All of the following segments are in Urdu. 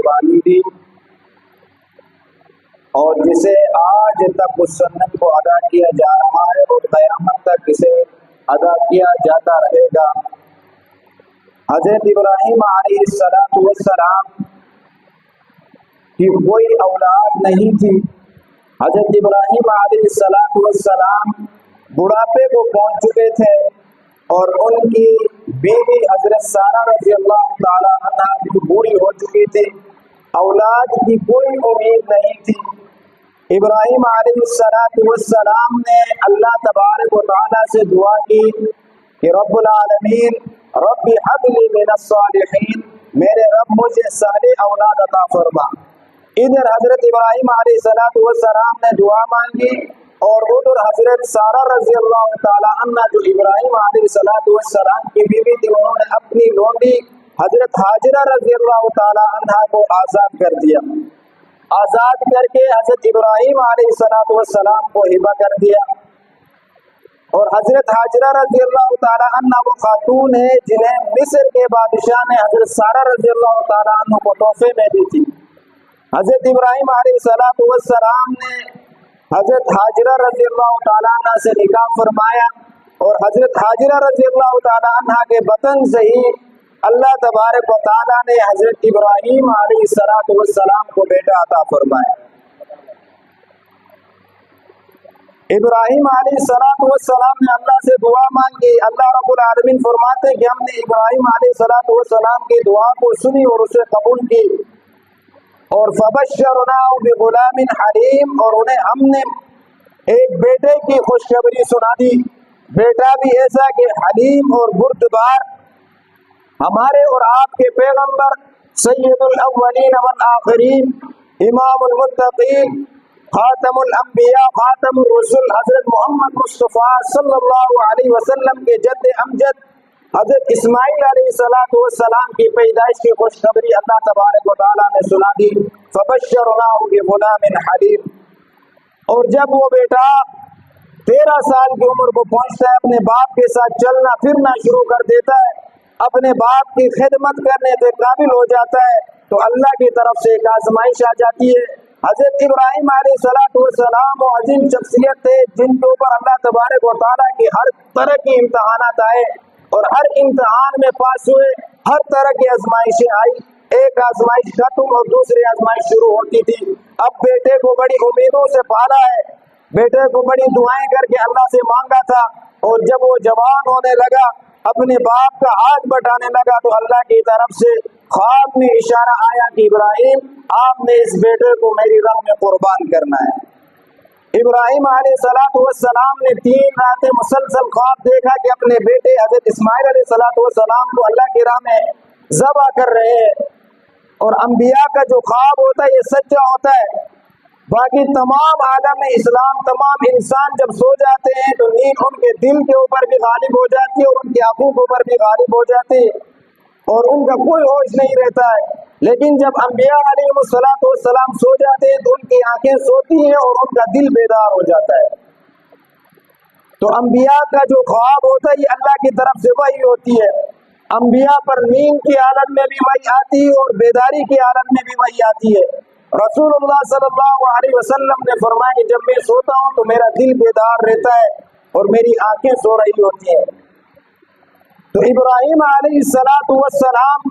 قربانی دی اور جسے آج تک اس سنت کو ادا کیا جا رہا ہے اور قیامت تک اسے ادا کیا جاتا رہے گا۔ حضرت ابراہیم علیہ السلام کی کوئی اولاد نہیں تھی۔ حضرت ابراہیم علیہ السلام بڑھاپے کو پہنچ چکے تھے اور ان کی بیوی حضرت سارہ رضی اللہ تعالی عنہا بھی بوڑھی ہو چکی تھی، اولاد کی کوئی امید نہیں تھی۔ ابراہیم علیہ السلام نے اللہ تبارک و تعالی سے دعا کی کہ رب العالمین رب هب لی من الصالحین، میرے رب مجھے صالح اولاد عطا فرما۔ ادھر حضرت ابراہیم علیہ السلام نے دعا مانگی اور ادھر حضرت سارہ رضی اللہ تعالی عنہ جو ابراہیم علیہ السلام کی بیوی تھی، انہوں نے اپنی لونڈی حضرت ہاجرہ رضی اللہ تعالی عنہ کو آزاد کر دیا۔ آزاد کر کے حضرت ابراہیم علیہ السلام کو ہبہ کر دیا۔ اور حضرت ہاجرہ رضی اللہ تعالی عنہ وہ خاتون ہے جنہیں مصر کے بادشاہ نے حضرت سارہ رضی اللہ تعالی عنہ کو تحفے میں دی تھی۔ حضرت ابراہیم علیہ السلام نے حضرت ہاجرہ رضی اللہ تعالی عنہ سے نکاح فرمایا اور حضرت ہاجرہ رضی اللہ تعالی عنہ کے بطن سے ہی اللہ تبارک و تعالی نے حضرت ابراہیم علیہ السلام کو بیٹا عطا فرمایا۔ ابراہیم علیہ السلام نے اللہ سے دعا مانگی، اللہ رب العالمین فرماتے ہیں کہ ہم نے ابراہیم علیہ السلام کی دعا کو سنی اور اسے قبول کی، اور فبشرناہ بغلام حلیم، اور انہیں ہم نے ایک بیٹے کی خوشخبری سنا دی، بیٹا بھی ایسا کہ حلیم اور بردبار، ہمارے اور آپ کے پیغمبر سید الاولین والآخرین، امام المتقین، خاتم الانبیاء، خاتم الرسل، حضرت محمد مصطفیٰ صلی اللہ علیہ وسلم کے جد امجد حضرت اسماعیل علیہ السلام کی پیدائش کی خوشخبری اللہ تبارک و تعالیٰ نے سنا دی۔ فبشرناہ بغلام حلیم، اور جب وہ بیٹا 13 سال کی عمر کو پہنچتا ہے، اپنے باپ کے ساتھ چلنا پھرنا شروع کر دیتا ہے، اپنے باپ کی خدمت کرنے کے قابل ہو جاتا ہے، تو اللہ کی طرف سے ایک آزمائش آ جاتی ہے۔ حضرت ابراہیم علیہ السلام وہ عظیم شخصیت تھے جن کے اوپر اللہ تبارک و تعالیٰ کی ہر طرح کی امتحانات آئے اور ہر امتحان میں پاس ہوئے، ہر طرح کی آزمائشیں آئی، ایک آزمائش ختم اور دوسری آزمائش شروع ہوتی تھی۔ اب بیٹے کو بڑی امیدوں سے پالا ہے، بیٹے کو بڑی دعائیں کر کے اللہ سے مانگا تھا، اور جب وہ جوان ہونے لگا، اپنے باپ کا ہاتھ بٹانے لگا، تو اللہ کی طرف سے خواب میں اشارہ آیا کہ ابراہیم آپ نے اس بیٹے کو میری راہ میں قربان کرنا ہے۔ ابراہیم علیہ السلام نے 3 راتیں مسلسل خواب دیکھا کہ اپنے بیٹے حضرت اسماعیل علیہ السلام کو اللہ کی راہ میں ذبح کر رہے ہیں، اور انبیاء کا جو خواب ہوتا ہے یہ سچا ہوتا ہے۔ باقی تمام عالم اسلام، تمام انسان جب سو جاتے ہیں تو نیند ان کے دل کے اوپر بھی غالب ہو جاتی ہے اور ان کی آنکھوں کے اوپر بھی غالب ہو جاتی ہے اور ان کا کوئی ہوش نہیں رہتا ہے، لیکن جب انبیاء علیہ السلام سو جاتے ہیں تو ان کی آنکھیں سوتی ہیں اور ان کا دل بیدار ہو جاتا ہے۔ تو انبیاء کا جو خواب ہوتا ہے یہ اللہ کی طرف سے وحی ہوتی ہے۔ انبیاء پر نیند کی حالت میں بھی وحی آتی ہے اور بیداری کی حالت میں بھی وحی آتی ہے۔ رسول اللہ صلی اللہ علیہ وسلم نے فرمایا کہ جب میں سوتا ہوں تو میرا دل بیدار رہتا ہے اور میری آنکھیں سو رہی ہوتی ہیں۔ تو ابراہیم علیہ السلام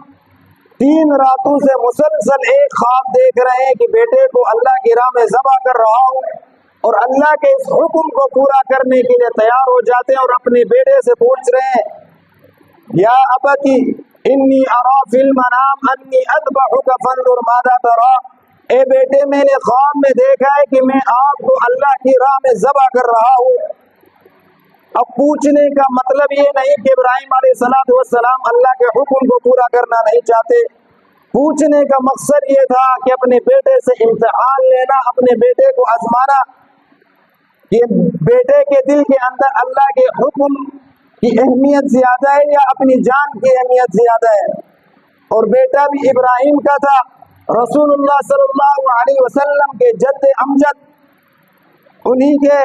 3 راتوں سے مسلسل ایک خواب دیکھ رہے ہیں کہ بیٹے کو اللہ کی راہ میں ذبح کر رہا ہوں، اور اللہ کے اس حکم کو پورا کرنے کے لیے تیار ہو جاتے ہیں اور اپنے بیٹے سے پوچھ رہے ہیں، یا ابتی انی ارا فی المنام انی اذبحک فانظر ماذا تری، اے بیٹے میں نے خواب میں دیکھا ہے کہ میں آپ کو اللہ کی راہ میں ذبح کر رہا ہوں۔ اب پوچھنے کا مطلب یہ نہیں کہ ابراہیم علیہ السلام اللہ کے حکم کو پورا کرنا نہیں چاہتے، پوچھنے کا مقصد یہ تھا کہ اپنے بیٹے سے امتحان لینا، اپنے بیٹے کو آزمانا کہ بیٹے کے دل کے اندر اللہ کے حکم کی اہمیت زیادہ ہے یا اپنی جان کی اہمیت زیادہ ہے۔ اور بیٹا بھی ابراہیم کا تھا، رسول اللہ صلی اللہ علیہ وسلم کے جد امجد، انہی کے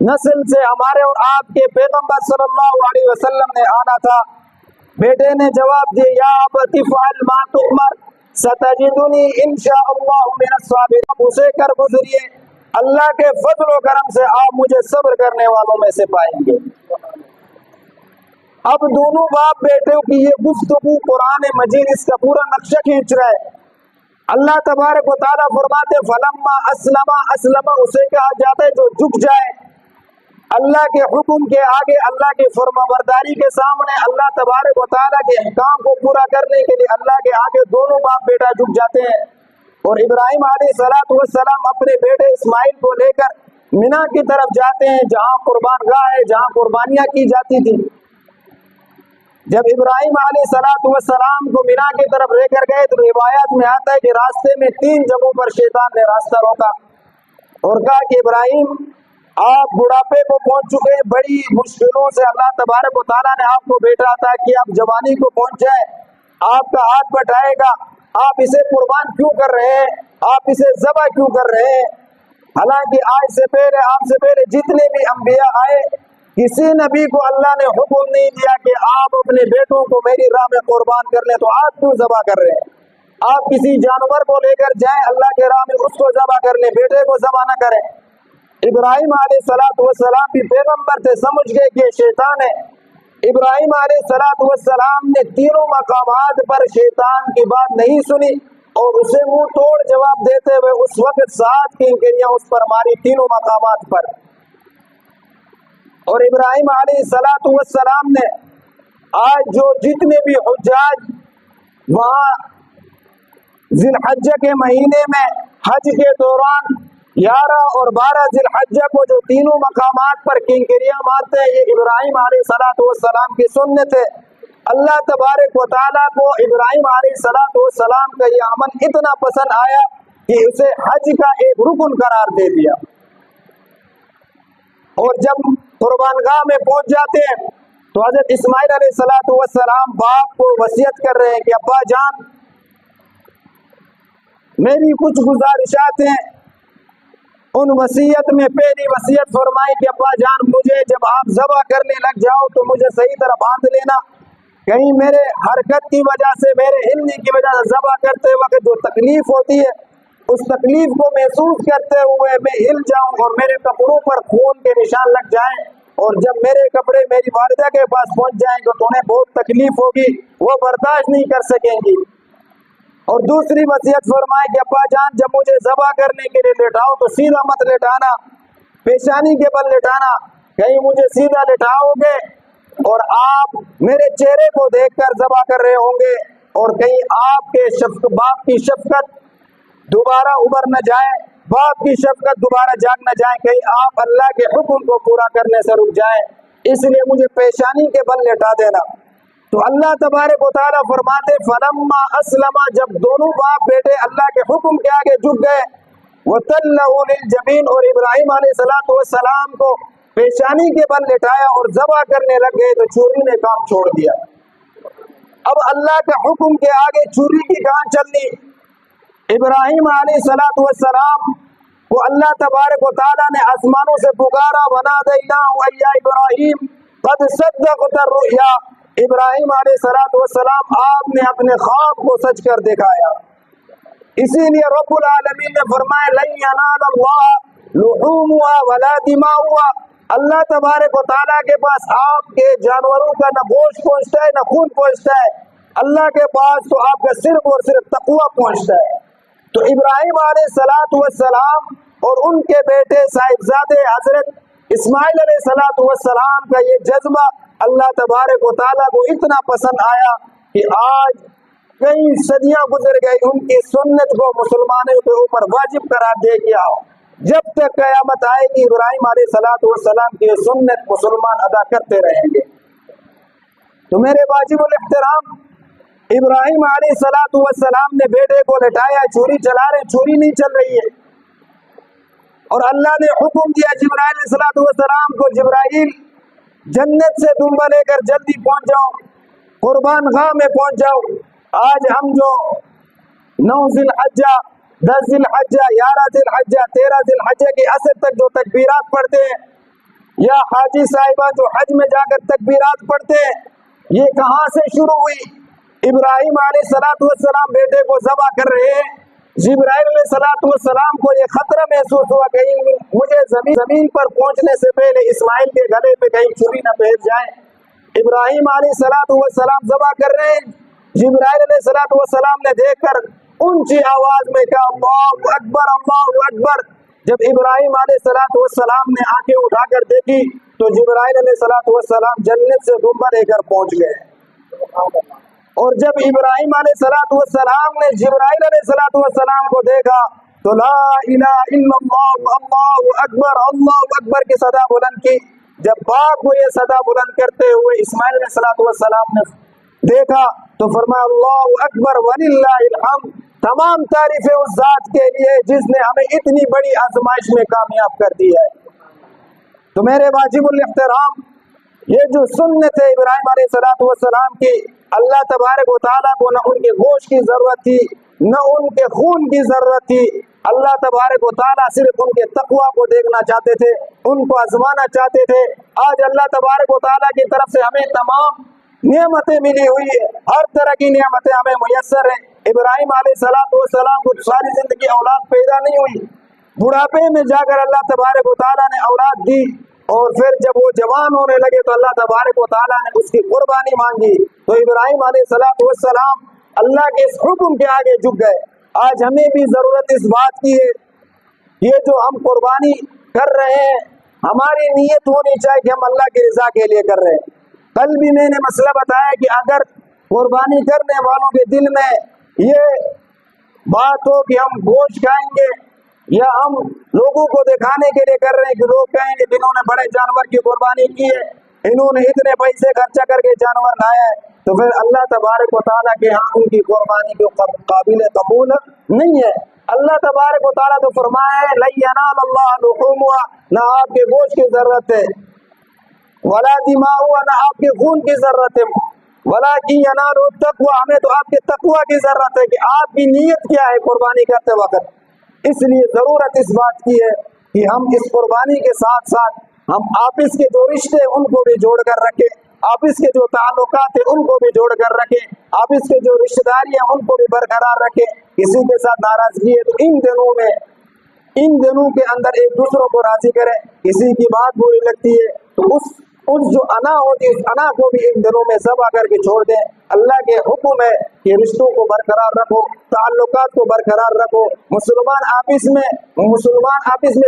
نسل سے ہمارے اور آپ کے پیغمبر صلی اللہ علیہ وسلم نے آنا تھا۔ بیٹے نے جواب دیا، یا ابت افعل ما تؤمر، ستجدنی انشاءاللہ من الصابرین، اسے کر گزریے، اللہ کے فضل و کرم سے آپ مجھے صبر کرنے والوں میں سے پائیں گے۔ اب دونوں باپ بیٹوں کی یہ گفتگو قرآن مجید اس کا پورا نقشہ کھینچ رہا ہے۔ اللہ تبارک و تعالیٰ فرماتے فلما اسلم، اسے کہا جاتا ہے جو جھک جائے اللہ کے حکم کے آگے، اللہ کی فرمانبرداری کے سامنے، اللہ تبارک و تعالیٰ کے احکام کو پورا کرنے کے لیے اللہ کے آگے دونوں باپ بیٹا جھک جاتے ہیں۔ اور ابراہیم علیہ السلام اپنے بیٹے اسماعیل کو لے کر مینا کی طرف جاتے ہیں، جہاں قربان گاہ ہے، جہاں قربانیاں کی جاتی تھی۔ جب ابراہیم علیہ السلام کو مینا کی طرف لے کر گئے تو روایات میں آتا ہے کہ راستے میں 3 جگہوں پر شیطان نے راستہ روکا اور کہا کہ ابراہیم آپ بڑھاپے کو پہنچ چکے ہیں، بڑی مشکلوں سے اللہ تبارک و تعالیٰ نے آپ کو بیٹا عطا کیا، آپ جوانی کو پہنچ جائے، آپ کا ہاتھ بٹائے گا، آپ اسے قربان کیوں کر رہے ہیں، آپ اسے ذبح کیوں کر رہے ہیں؟ حالانکہ آج سے پہلے آپ سے پہلے جتنے بھی انبیاء آئے، کسی نبی کو اللہ نے حکم نہیں دیا کہ آپ اپنے بیٹوں کو میری راہ میں قربان کر لیں، تو آپ کیوں ذبح کر رہے ہیں؟ آپ کسی جانور کو لے کر جائیں اللہ کے راہ میں، اس کو ذبح کر لیں، بیٹے کو ذبح نہ کریں۔ ابراہیم علیہ السلام بھی پیغمبر تھے، سمجھ گئے کہ شیطان ہے۔ ابراہیم علیہ السلام نے 3 مقامات پر شیطان کی بات نہیں سنی اور اسے منہ توڑ جواب دیتے ہوئے اس وقت 7 کنکریاں اس پر ماری 3 مقامات پر۔ اور ابراہیم علیہ السلام نے آج جو جتنے بھی حجاج وہاں ذی الحجہ کے مہینے میں حج کے دوران 11 اور 12 ذی الحجہ کو جو 3 مقامات پر کنکریاں مارتے ہیں، یہ ابراہیم علیہ السلام کی سنت ہے۔ اللہ تبارک و تعالیٰ کو ابراہیم علیہ السلام کا یہ عمل اتنا پسند آیا کہ اسے حج کا ایک رکن قرار دے دیا۔ اور جب قربان گاہ میں پہنچ جاتے ہیں تو حضرت اسماعیل علیہ السلام باپ کو وصیت کر رہے ہیں کہ ابا جان میری کچھ گزارشات ہیں۔ ان وصیت میں پہلی وصیت فرمائی کہ ابا جان مجھے جب آپ ذبح کرنے لگ جاؤ تو مجھے صحیح طرح باندھ لینا، کہیں میرے حرکت کی وجہ سے، میرے ہلنے کی وجہ سے ذبح کرتے وقت جو تکلیف ہوتی ہے اس تکلیف کو محسوس کرتے ہوئے میں ہل جاؤں اور میرے کپڑوں پر خون کے نشان لگ جائیں، اور جب میرے کپڑے میری والدہ کے پاس پہنچ جائیں گے تو انہیں بہت تکلیف ہوگی، وہ برداشت نہیں کر سکیں گی۔ اور دوسری وصیت فرمائے کہ ابا جان جب مجھے ذبح کرنے کے لیے لٹاؤ تو سیدھا مت لٹانا، پیشانی کے بل لٹانا، کہیں مجھے سیدھا لٹاؤ گے اور آپ میرے چہرے کو دیکھ کر ذبح کر رہے ہوں گے، اور کہیں آپ کے باپ کی شفقت دوبارہ ابھر نہ جائے، باپ کی شفقت دوبارہ جاگ نہ جائے، کہیں آپ اللہ کے حکم کو پورا کرنے سے رک جائیں، اس لیے مجھے پیشانی کے بل لٹا دینا۔ تو اللہ تبارک و تعالیٰ فرماتے فلما اسلم، جب دونوں باپ بیٹے اللہ کے حکم کے آگے جھک گئے، وَتَلَّهُ لِلْجَبِينِ، اور ابراہیم علیہ السلام کو پیشانی کے بل لٹایا اور ذبح کرنے لگ گئے تو چھری نے کام چھوڑ دیا۔ اب اللہ کے حکم کے آگے چھری کی کہاں چلنی؟ ابراہیم علیہ السلام کو اللہ تبارک و تعالیٰ نے آسمانوں سے پکارا، وَنَادَيْنَاهُ أَن يَا إِبْرَاهِيمُ قَدْ صَدَّقْتَ الرُّؤْيَا، ابراہیم علیہ السلام آپ نے اپنے خواب کو سچ کر دکھایا۔ اسی لیے رب العالمین نے فرمایا لَن يَنَالَ اللَّهَ لُحُومُهَا وَلَا دِمَاؤُهَا، اللہ تبارک و تعالیٰ کے پاس آپ کے جانوروں کا نہ گوشت پہنچتا ہے نہ خون پہنچتا ہے، اللہ کے پاس تو آپ کا صرف اور صرف تقویٰ پہنچتا ہے۔ تو ابراہیم علیہ السلام اور ان کے بیٹے صاحبزادے حضرت اسماعیل علیہ السلام کا یہ جذبہ اللہ تبارک و تعالیٰ کو اتنا پسند آیا کہ آج کئی صدیاں گزر گئی، ان کی سنت کو مسلمانوں کے اوپر واجب قرار دے گیا۔ جب تک قیامت آئے گی ابراہیم علیہ السلام کی سنت مسلمان ادا کرتے رہیں گے۔ تو میرے واجب الاحترام، ابراہیم علیہ السلام نے بیٹے کو لٹایا، چھری چلا رہے، چھری نہیں چل رہی ہے، اور اللہ نے حکم دیا جبرائیل علیہ السلام کو، جبرائیل جنت سے دمبا لے کر جلدی پہنچ جاؤ، قربان گاہ میں پہنچ جاؤ۔ آج ہم جو 9 ذی الحجہ، 10 ذی الحجہ، 11 ذی الحجہ، 13 ذی الحجہ کے عصر تک جو تکبیرات پڑھتے ہیں، یا حاجی صاحبہ جو حج میں جا کر تکبیرات پڑھتے ہیں، یہ کہاں سے شروع ہوئی؟ ابراہیم علیہ بیٹے کو ذبح کر رہے ہیں، جبرائیل علیہ کو یہ خطرہ محسوس ہوا کہیں مجھے زمین پر پہنچنے سے پہلے اسماعیل کے گلے پہ کہیں چھری نہ پہنچ جائے۔ ابراہیم علیہ السلام ذبح کر رہے ہیں، جبرائیل علیہ السلام نے دیکھ کر اونچی آواز میں کہا اللہ اکبر اللہ اکبر۔ جب ابراہیم علیہ السلام نے آنکھیں اٹھا کر دیکھی تو جبرائیل علیہ السلام جنت سے دمبا لے کر پہنچ گئے۔ اور جب ابراہیم علیہ السلام نے جبرائیل علیہ السلام کو دیکھا تو لا الہ الا اللہ اکبر کی صدا بلند کی۔ جب باپ کو یہ صدا بلند کرتے ہوئے اسماعیل علیہ السلام نے دیکھا تو فرمایا اللہ اکبر وللہ الحمد، تمام تعریفیں اس ذات کے لیے جس نے ہمیں اتنی بڑی آزمائش میں کامیاب کر دی ہے۔ تو میرے واجب الاحترام، یہ جو سنت ہے ابراہیم علیہ السلام کی، اللہ تبارک و تعالیٰ کو نہ ان کے گوشت کی ضرورت تھی نہ ان کے خون کی ضرورت تھی۔ اللہ تبارک و تعالیٰ صرف ان کے تقویٰ کو دیکھنا چاہتے تھے، ان کو آزمانا چاہتے تھے۔ آج اللہ تبارک و تعالیٰ کی طرف سے ہمیں تمام نعمتیں ملی ہوئی ہے، ہر طرح کی نعمتیں ہمیں میسر ہیں۔ ابراہیم علیہ السلام کو ساری زندگی اولاد پیدا نہیں ہوئی، بڑھاپے میں جا کر اللہ تبارک و تعالیٰ نے اولاد دی، اور پھر جب وہ جوان ہونے لگے تو اللہ تبارک و تعالیٰ نے اس کی قربانی مانگی۔ تو ابراہیم علیہ السلام اللہ کے اس حکم کے آگے جھک گئے۔ آج ہمیں بھی ضرورت اس بات کی ہے، یہ جو ہم قربانی کر رہے ہیں ہماری نیت ہونی چاہیے کہ ہم اللہ کی رضا کے لیے کر رہے ہیں۔ کل بھی میں نے مسئلہ بتایا کہ اگر قربانی کرنے والوں کے دل میں یہ بات ہو کہ ہم گوشت کھائیں گے یا ہم لوگوں کو دکھانے کے لیے کر رہے ہیں کہ لوگ کہیں گے جنہوں نے بڑے جانور کی قربانی کی ہے، انہوں نے اتنے پیسے خرچہ کر کے جانور لایا ہے، تو پھر اللہ تبارک و تعالیٰ کے ہاں ان کی قربانی کے قابل قبول نہیں ہے۔ اللہ تبارک و تعالیٰ تو فرمایا ہے لَن يَنَالَ اللَّهَ لُحُومُهَا، نہ آپ کے گوشت کی ضرورت ہے، وَلَا دِمَاؤُهَا، نہ آپ کے خون کی ضرورت ہے، وَلَكِنْ يَنَالُهُ التَّقْوَىٰ، ہمیں تو آپ کے تقویٰ کی ضرورت ہے کہ آپ کی نیت کیا ہے قربانی کرتے وقت۔ اس لیے ضرورت اس بات کی ہے کہ ہم اس قربانی کے ساتھ ساتھ ہم آپس کے جو رشتے ان کو بھی جوڑ کر رکھیں، آپس کے جو تعلقات ہیں ان کو بھی جوڑ کر رکھیں، آپس کے جو رشتہ داری ہیں ان کو بھی برقرار رکھیں۔ کسی کے ساتھ ناراضگی ہے تو ان دنوں کے اندر ایک دوسروں کو راضی کریں۔ کسی کی بات بری لگتی ہے تو اس جو انا ہوتی ہے اس انا کو بھی ان دنوں میں ذبح کر کے چھوڑ دیں۔ اللہ کے حکم ہے کہ رشتوں کو برقرار رکھو، تعلقات کو برقرار رکھو۔ مسلمان آپس میں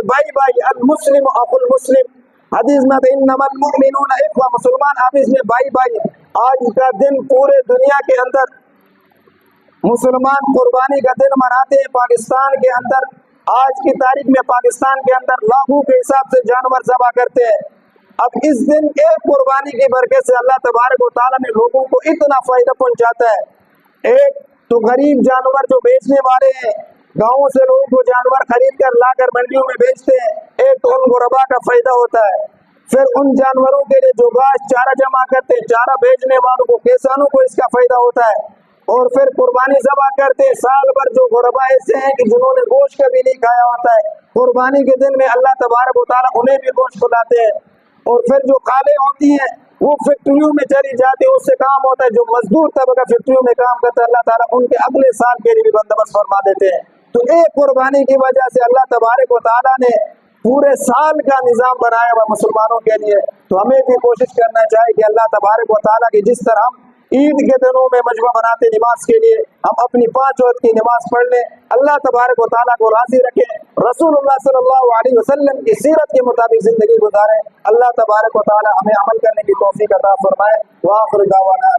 بھائی المسلم اخو المسلم، حدیث میں انما المؤمنون اخوہ، مسلمان آپس میں بھائی۔ آج کا دن پورے دنیا کے اندر مسلمان قربانی کا دن مناتے ہیں۔ پاکستان کے اندر آج کی تاریخ میں پاکستان کے اندر لاکھوں کے حساب سے جانور ذبح کرتے ہیں۔ اب اس دن ایک قربانی کی برکت سے اللہ تبارک و تعالیٰ نے لوگوں کو اتنا فائدہ پہنچاتا ہے۔ ایک تو غریب جانور جو بیچنے والے ہیں، گاؤں سے لوگوں کو جانور خرید کر لا کر منڈیوں میں بیچتے ہیں، ایک تو ان غربا کا فائدہ ہوتا ہے۔ پھر ان جانوروں کے لیے جو گھاس چارہ جمع کرتے ہیں، چارہ بیچنے والوں کو، کسانوں کو اس کا فائدہ ہوتا ہے۔ اور پھر قربانی ذبح کرتے ہیں، سال بھر جو غربا ایسے ہیں کہ جنہوں نے گوشت کبھی نہیں کھایا ہوتا ہے، قربانی کے دن میں اللہ تبارک و تعالیٰ انہیں بھی گوشت کھلاتے ہیں۔ اور پھر جو کالے ہوتی ہیں وہ فیکٹریوں میں چلی جاتی ہے، اس سے کام ہوتا ہے، جو مزدور طبقہ فیکٹریوں میں کام کرتا ہے اللہ تعالیٰ ان کے اگلے سال کے لیے بھی بندوبست فرما دیتے ہیں۔ تو ایک قربانی کی وجہ سے اللہ تبارک و تعالیٰ نے پورے سال کا نظام بنایا ہوا مسلمانوں کے لیے۔ تو ہمیں بھی کوشش کرنا چاہیے کہ اللہ تبارک و تعالیٰ کی جس طرح ہم عید کے دنوں میں مجمع بناتے نماز کے لیے، ہم اپنی 5 وقت کی نماز پڑھ لیں، اللہ تبارک و تعالیٰ کو راضی رکھیں، رسول اللہ صلی اللہ علیہ وسلم کی سیرت کے مطابق زندگی گزاریں۔ اللہ تبارک و تعالیٰ ہمیں عمل کرنے کی توفیق عطا فرمائے۔ وآخر دعوانا